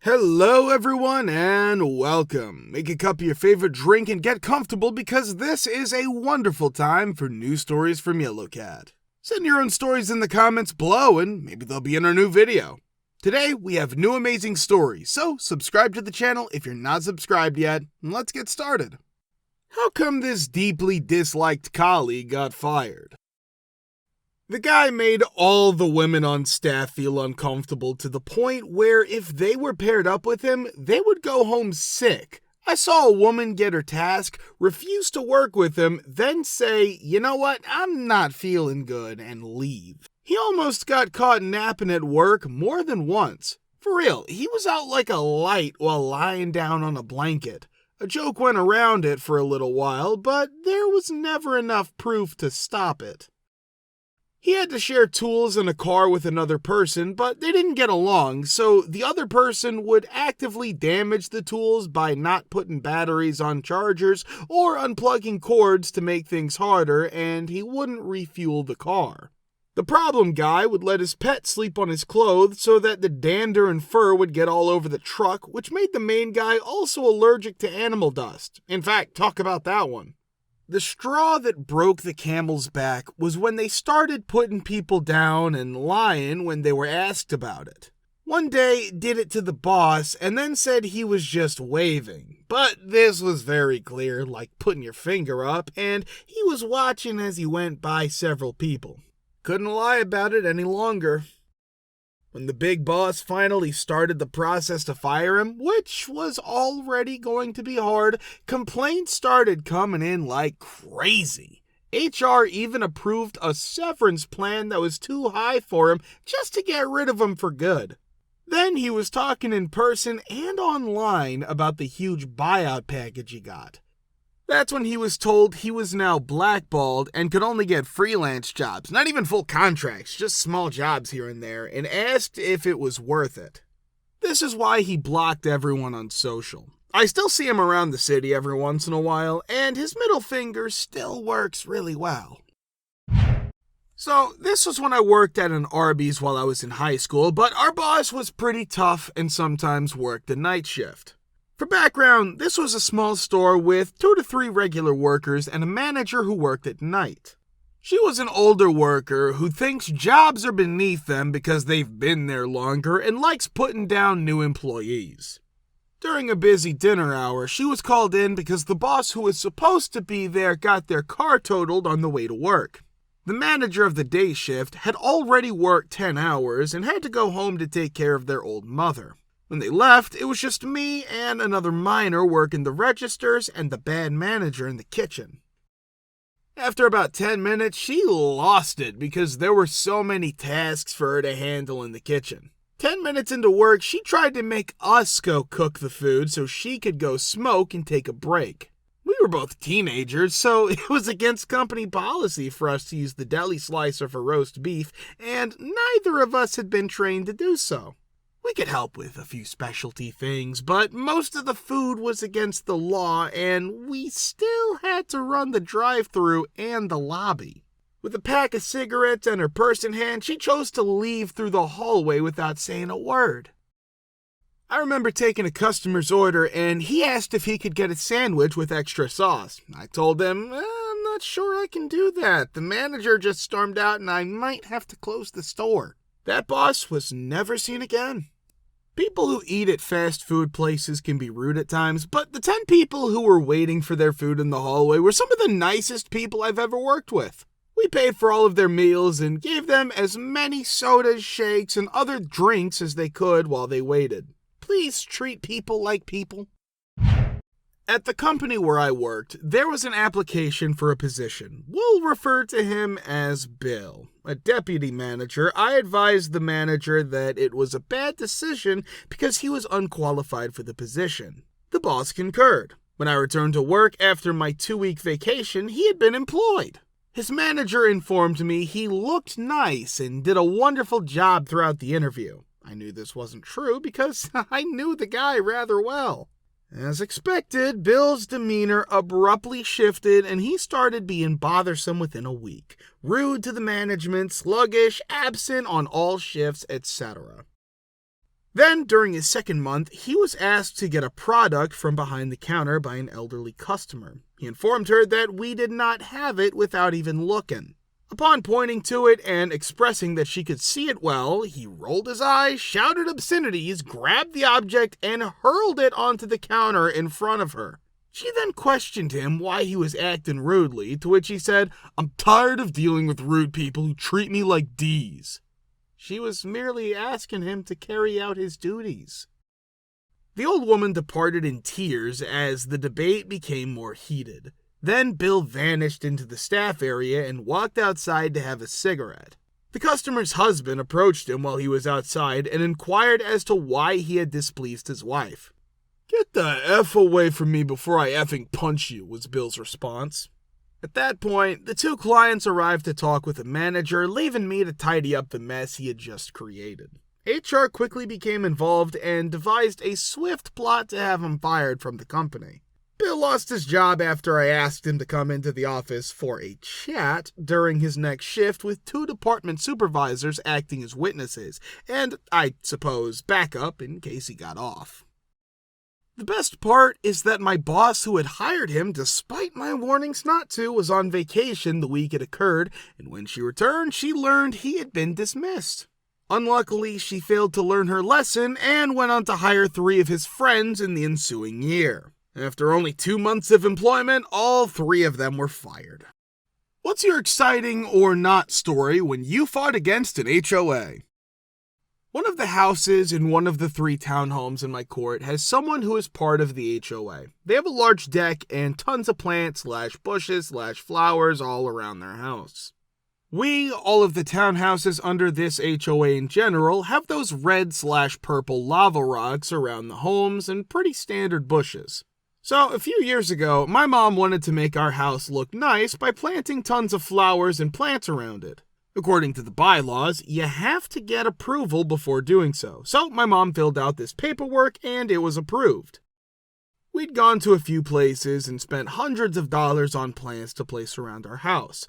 Hello everyone and welcome. Make a cup of your favorite drink and get comfortable because this is a wonderful time for news stories from Yellowcat. Send your own stories in the comments below and maybe they'll be in our new video. Today we have new amazing stories, so subscribe to the channel if you're not subscribed yet, and let's get started. How come this deeply disliked colleague got fired? The guy made all the women on staff feel uncomfortable to the point where if they were paired up with him, they would go home sick. I saw a woman get her task, refuse to work with him, then say, "You know what, I'm not feeling good," and leave. He almost got caught napping at work more than once. For real, he was out like a light while lying down on a blanket. A joke went around it for a little while, but there was never enough proof to stop it. He had to share tools in a car with another person, but they didn't get along, so the other person would actively damage the tools by not putting batteries on chargers or unplugging cords to make things harder, and he wouldn't refuel the car. The problem guy would let his pet sleep on his clothes so that the dander and fur would get all over the truck, which made the main guy also allergic to animal dust. In fact, talk about that one. The straw that broke the camel's back was when they started putting people down and lying when they were asked about it. One day did it to the boss and then said he was just waving. But this was very clear, like putting your finger up, and he was watching as he went by several people. Couldn't lie about it any longer. When the big boss finally started the process to fire him, which was already going to be hard, complaints started coming in like crazy. HR even approved a severance plan that was too high for him just to get rid of him for good. Then he was talking in person and online about the huge buyout package he got. That's when he was told he was now blackballed and could only get freelance jobs, not even full contracts, just small jobs here and there, and asked if it was worth it. This is why he blocked everyone on social. I still see him around the city every once in a while, and his middle finger still works really well. So, this was when I worked at an Arby's while I was in high school, but our boss was pretty tough and sometimes worked the night shift. For background, this was a small store with 2 to 3 regular workers and a manager who worked at night. She was an older worker who thinks jobs are beneath them because they've been there longer and likes putting down new employees. During a busy dinner hour, she was called in because the boss who was supposed to be there got their car totaled on the way to work. The manager of the day shift had already worked 10 hours and had to go home to take care of their old mother. When they left, it was just me and another miner working the registers and the bad manager in the kitchen. After about 10 minutes, she lost it because there were so many tasks for her to handle in the kitchen. 10 minutes into work, she tried to make us go cook the food so she could go smoke and take a break. We were both teenagers, so it was against company policy for us to use the deli slicer for roast beef, and neither of us had been trained to do so. We could help with a few specialty things, but most of the food was against the law, and we still had to run the drive-thru and the lobby. With a pack of cigarettes and her purse in hand, she chose to leave through the hallway without saying a word. I remember taking a customer's order, and he asked if he could get a sandwich with extra sauce. I told him, I'm not sure I can do that. The manager just stormed out, and I might have to close the store. That boss was never seen again. People who eat at fast food places can be rude at times, but the 10 people who were waiting for their food in the hallway were some of the nicest people I've ever worked with. We paid for all of their meals and gave them as many sodas, shakes, and other drinks as they could while they waited. Please treat people like people. At the company where I worked, there was an application for a position. We'll refer to him as Bill. A deputy manager, I advised the manager that it was a bad decision because he was unqualified for the position. The boss concurred. When I returned to work after my 2-week vacation, he had been employed. His manager informed me he looked nice and did a wonderful job throughout the interview. I knew this wasn't true because I knew the guy rather well. As expected, Bill's demeanor abruptly shifted and he started being bothersome within a week. Rude to the management, sluggish, absent on all shifts, etc. Then, during his second month, he was asked to get a product from behind the counter by an elderly customer. He informed her that we did not have it without even looking. Upon pointing to it and expressing that she could see it well, he rolled his eyes, shouted obscenities, grabbed the object, and hurled it onto the counter in front of her. She then questioned him why he was acting rudely, to which he said, "I'm tired of dealing with rude people who treat me like D's." She was merely asking him to carry out his duties. The old woman departed in tears as the debate became more heated. Then Bill vanished into the staff area and walked outside to have a cigarette. The customer's husband approached him while he was outside and inquired as to why he had displeased his wife. "Get the F away from me before I effing punch you," was Bill's response. At that point, the two clients arrived to talk with the manager, leaving me to tidy up the mess he had just created. HR quickly became involved and devised a swift plot to have him fired from the company. Bill lost his job after I asked him to come into the office for a chat during his next shift with two department supervisors acting as witnesses, and, I suppose, backup in case he got off. The best part is that my boss who had hired him, despite my warnings not to, was on vacation the week it occurred, and when she returned, she learned he had been dismissed. Unluckily, she failed to learn her lesson and went on to hire 3 of his friends in the ensuing year. After only 2 months of employment, all 3 of them were fired. What's your exciting or not story when you fought against an HOA? One of the houses in one of the 3 townhomes in my court has someone who is part of the HOA. They have a large deck and tons of plants / bushes / flowers all around their house. We, all of the townhouses under this HOA in general, have those red / purple lava rocks around the homes and pretty standard bushes. So, a few years ago, my mom wanted to make our house look nice by planting tons of flowers and plants around it. According to the bylaws, you have to get approval before doing so. So, my mom filled out this paperwork and it was approved. We'd gone to a few places and spent hundreds of dollars on plants to place around our house.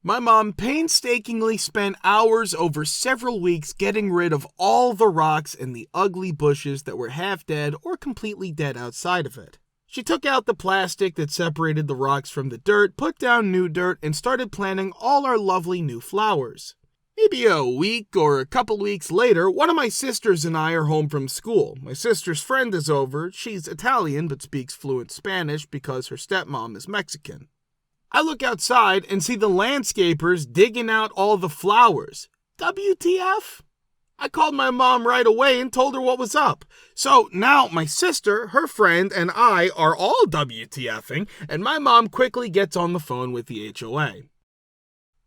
My mom painstakingly spent hours over several weeks getting rid of all the rocks and the ugly bushes that were half dead or completely dead outside of it. She took out the plastic that separated the rocks from the dirt, put down new dirt, and started planting all our lovely new flowers. Maybe a week or a couple weeks later, one of my sisters and I are home from school. My sister's friend is over. She's Italian but speaks fluent Spanish because her stepmom is Mexican. I look outside and see the landscapers digging out all the flowers. WTF? I called my mom right away and told her what was up. So now my sister, her friend, and I are all WTFing, and my mom quickly gets on the phone with the HOA.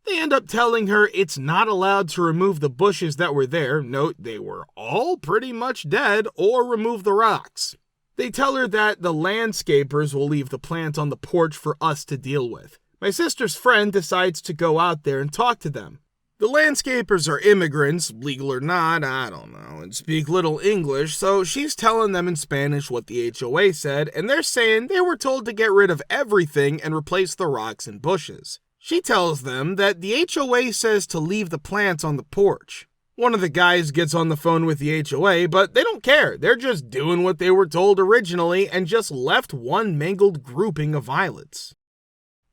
They end up telling her it's not allowed to remove the bushes that were there, note they were all pretty much dead, or remove the rocks. They tell her that the landscapers will leave the plants on the porch for us to deal with. My sister's friend decides to go out there and talk to them. The landscapers are immigrants, legal or not, I don't know, and speak little English, so she's telling them in Spanish what the HOA said, and they're saying they were told to get rid of everything and replace the rocks and bushes. She tells them that the HOA says to leave the plants on the porch. One of the guys gets on the phone with the HOA, but they don't care. They're just doing what they were told originally and just left one mangled grouping of violets.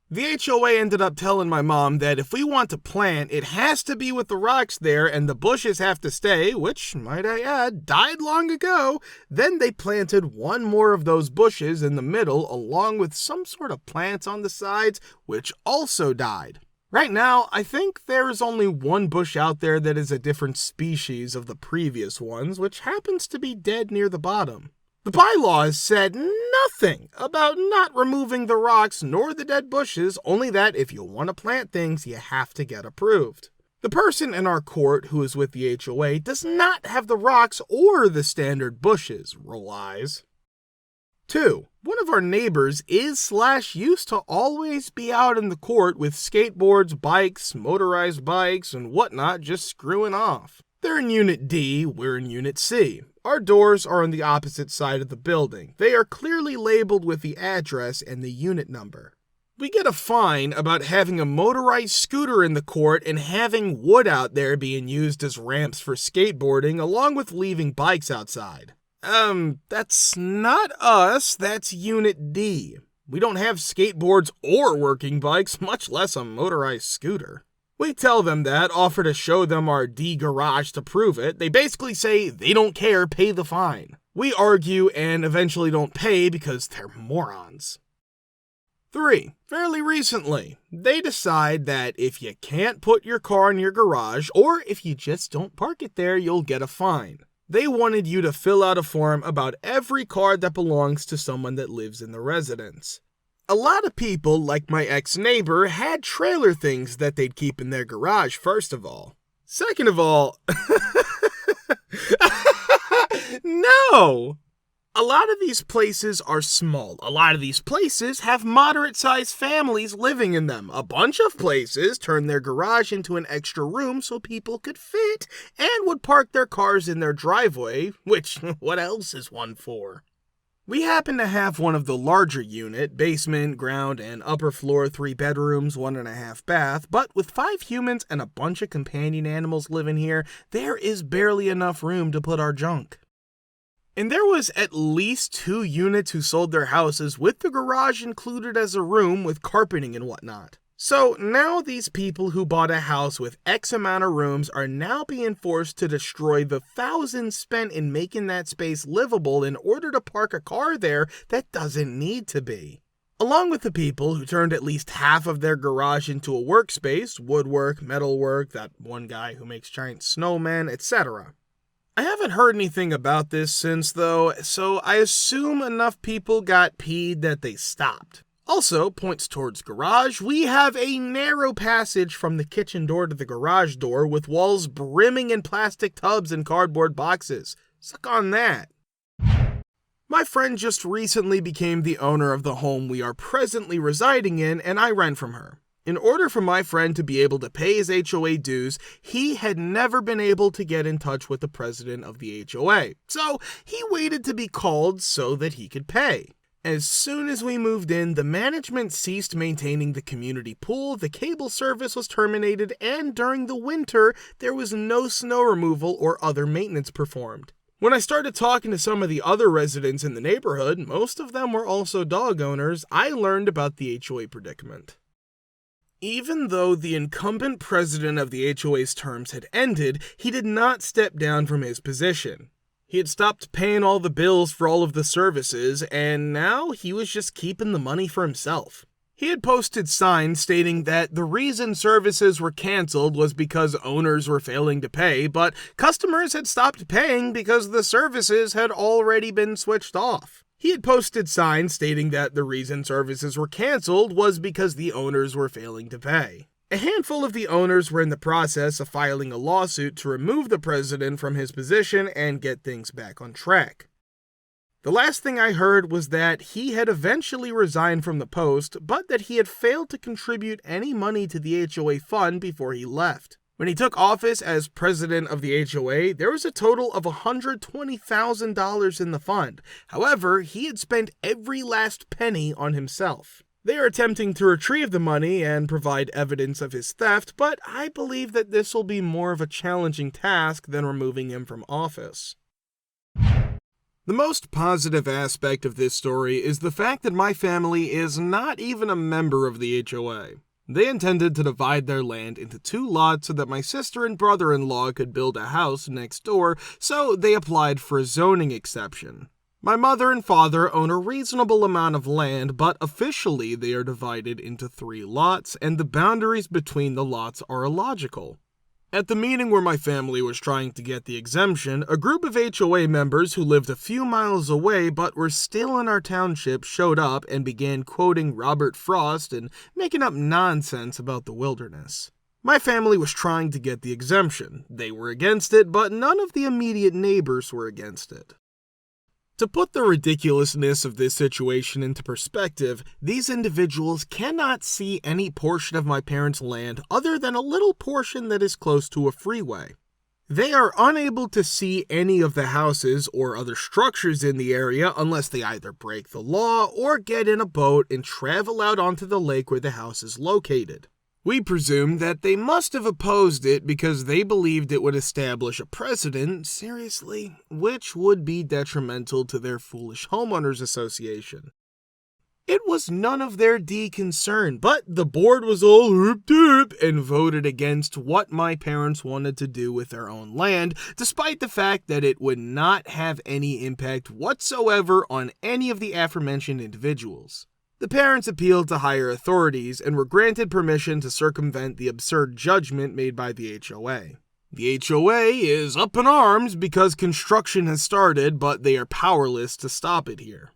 The HOA ended up telling my mom that if we want to plant, it has to be with the rocks there and the bushes have to stay, which, might I add, died long ago. Then they planted one more of those bushes in the middle along with some sort of plants on the sides, which also died. Right now, I think there is only one bush out there that is a different species of the previous ones, which happens to be dead near the bottom. The bylaws said nothing about not removing the rocks nor the dead bushes, only that if you want to plant things, you have to get approved. The person in our court who is with the HOA does not have the rocks or the standard bushes, roll eyes. 2. One of our neighbors is/used to always be out in the court with skateboards, bikes, motorized bikes, and whatnot just screwing off. They're in Unit D, we're in Unit C. Our doors are on the opposite side of the building. They are clearly labeled with the address and the unit number. We get a fine about having a motorized scooter in the court and having wood out there being used as ramps for skateboarding, along with leaving bikes outside. That's not us, that's Unit D. We don't have skateboards or working bikes, much less a motorized scooter. We tell them that, offer to show them our D garage to prove it. They basically say they don't care, pay the fine. We argue and eventually don't pay because they're morons. 3. Fairly recently, they decide that if you can't put your car in your garage, or if you just don't park it there, you'll get a fine. They wanted you to fill out a form about every car that belongs to someone that lives in the residence. A lot of people, like my ex-neighbor, had trailer things that they'd keep in their garage, first of all. Second of all, no! A lot of these places are small. A lot of these places have moderate-sized families living in them. A bunch of places turn their garage into an extra room so people could fit and would park their cars in their driveway, which, what else is one for? We happen to have one of the larger unit, basement, ground, and upper floor, 3 bedrooms, 1.5 bath, but with 5 humans and a bunch of companion animals living here, there is barely enough room to put our junk. And there was at least 2 units who sold their houses with the garage included as a room with carpeting and whatnot. So now these people who bought a house with X amount of rooms are now being forced to destroy the thousands spent in making that space livable in order to park a car there that doesn't need to be. Along with the people who turned at least half of their garage into a workspace, woodwork, metalwork, that one guy who makes giant snowmen, etc. I haven't heard anything about this since though, so I assume enough people got peed that they stopped. Also, points towards garage, we have a narrow passage from the kitchen door to the garage door with walls brimming in plastic tubs and cardboard boxes. Suck on that. My friend just recently became the owner of the home we are presently residing in, and I rent from her. In order for my friend to be able to pay his HOA dues, he had never been able to get in touch with the president of the HOA, so he waited to be called so that he could pay. As soon as we moved in, the management ceased maintaining the community pool, the cable service was terminated, and during the winter, there was no snow removal or other maintenance performed. When I started talking to some of the other residents in the neighborhood, most of them were also dog owners, I learned about the HOA predicament. Even though the incumbent president of the HOA's terms had ended, he did not step down from his position. He had stopped paying all the bills for all of the services, and now he was just keeping the money for himself. He had posted signs stating that the reason services were canceled was because owners were failing to pay, but customers had stopped paying because the services had already been switched off. He had posted signs stating that the reason services were canceled was because the owners were failing to pay. A handful of the owners were in the process of filing a lawsuit to remove the president from his position and get things back on track. The last thing I heard was that he had eventually resigned from the post, but that he had failed to contribute any money to the HOA fund before he left. When he took office as president of the HOA, there was a total of $120,000 in the fund. However, he had spent every last penny on himself. They are attempting to retrieve the money and provide evidence of his theft, but I believe that this will be more of a challenging task than removing him from office. The most positive aspect of this story is the fact that my family is not even a member of the HOA. They intended to divide their land into 2 lots so that my sister and brother-in-law could build a house next door, so they applied for a zoning exception. My mother and father own a reasonable amount of land, but officially they are divided into 3 lots, and the boundaries between the lots are illogical. At the meeting where my family was trying to get the exemption, a group of HOA members who lived a few miles away but were still in our township showed up and began quoting Robert Frost and making up nonsense about the wilderness. My family was trying to get the exemption. They were against it, but none of the immediate neighbors were against it. To put the ridiculousness of this situation into perspective, these individuals cannot see any portion of my parents' land other than a little portion that is close to a freeway. They are unable to see any of the houses or other structures in the area unless they either break the law or get in a boat and travel out onto the lake where the house is located. We presume that they must have opposed it because they believed it would establish a precedent, seriously, which would be detrimental to their foolish homeowners association. It was none of their concern, but the board was all herp and voted against what my parents wanted to do with their own land, despite the fact that it would not have any impact whatsoever on any of the aforementioned individuals. The parents appealed to higher authorities and were granted permission to circumvent the absurd judgment made by the HOA. The HOA is up in arms because construction has started, but they are powerless to stop it here.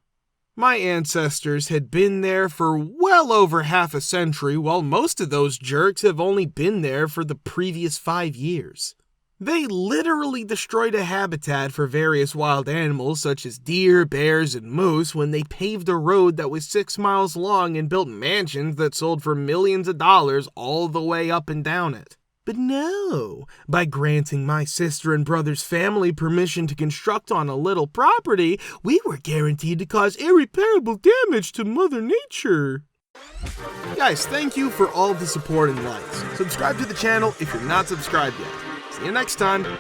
My ancestors had been there for well over half a century, while most of those jerks have only been there for the previous 5 years. They literally destroyed a habitat for various wild animals such as deer, bears, and moose when they paved a road that was 6 miles long and built mansions that sold for millions of dollars all the way up and down it. But no, by granting my sister and brother's family permission to construct on a little property, we were guaranteed to cause irreparable damage to Mother Nature. Guys, thank you for all the support and likes. Subscribe to the channel if you're not subscribed yet. See you next time.